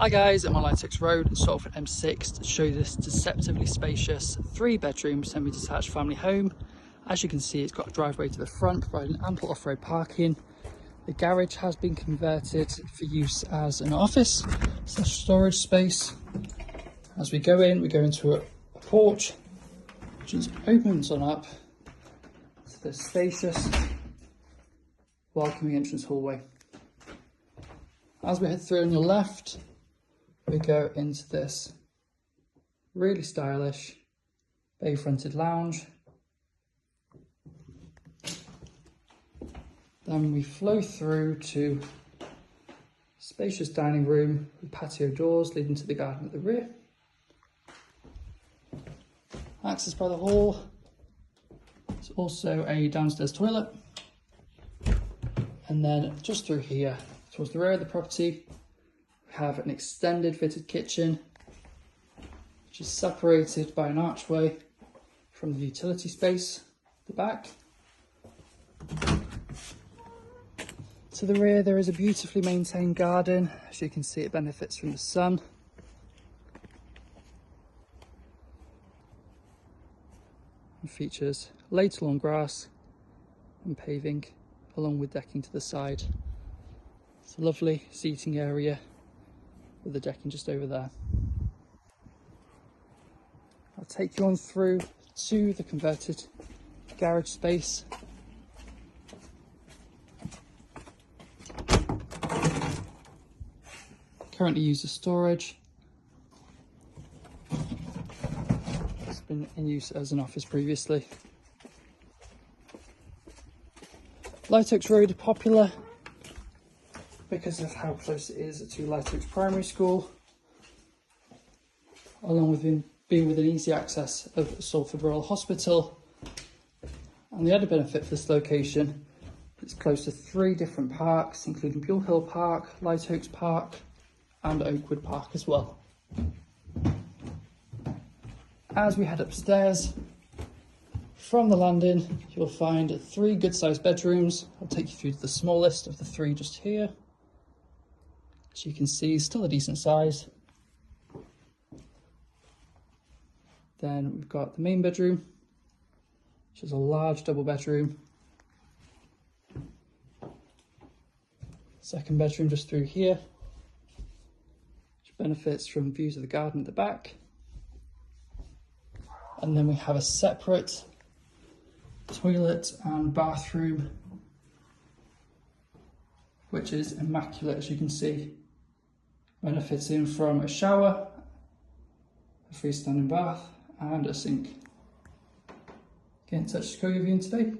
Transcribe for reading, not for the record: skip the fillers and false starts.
Hi guys, I'm on Lightox Road, Salford M6 to show you this deceptively spacious 3-bedroom semi-detached family home. As you can see, it's got a driveway to the front providing ample off-road parking. The garage has been converted for use as an office / storage space. As we go into a porch which just opens on up to the spacious welcoming entrance hallway. As we head through on your left, we go into this really stylish bay fronted lounge. Then we flow through to spacious dining room with patio doors leading to the garden at the rear. Access by the hall. There's also a downstairs toilet. And then just through here towards the rear of the property, we have an extended fitted kitchen, which is separated by an archway from the utility space at the back. To the rear, there is a beautifully maintained garden. As you can see, it benefits from the sun. And features laid lawn grass and paving, along with decking to the side. It's a lovely seating area with the decking just over there. I'll take you on through to the converted garage space. Currently used as storage. It's been in use as an office previously. Lightox Road is popular because of how close it is to Lightox Primary School, along with being within easy access of Salford Royal Hospital. And the added benefit for this location, it's close to 3 different parks, including Buell Hill Park, Lightox Park, and Oakwood Park as well. As we head upstairs, from the landing, you'll find 3 good-sized bedrooms. I'll take you through to the smallest of the 3 just here. As you can see, still a decent size. Then we've got the main bedroom, which is a large double bedroom. Second bedroom just through here, which benefits from views of the garden at the back. And then we have a separate toilet and bathroom, which is immaculate, as you can see. Benefiting from a shower, a freestanding bath, and a sink. Get in touch to show you today.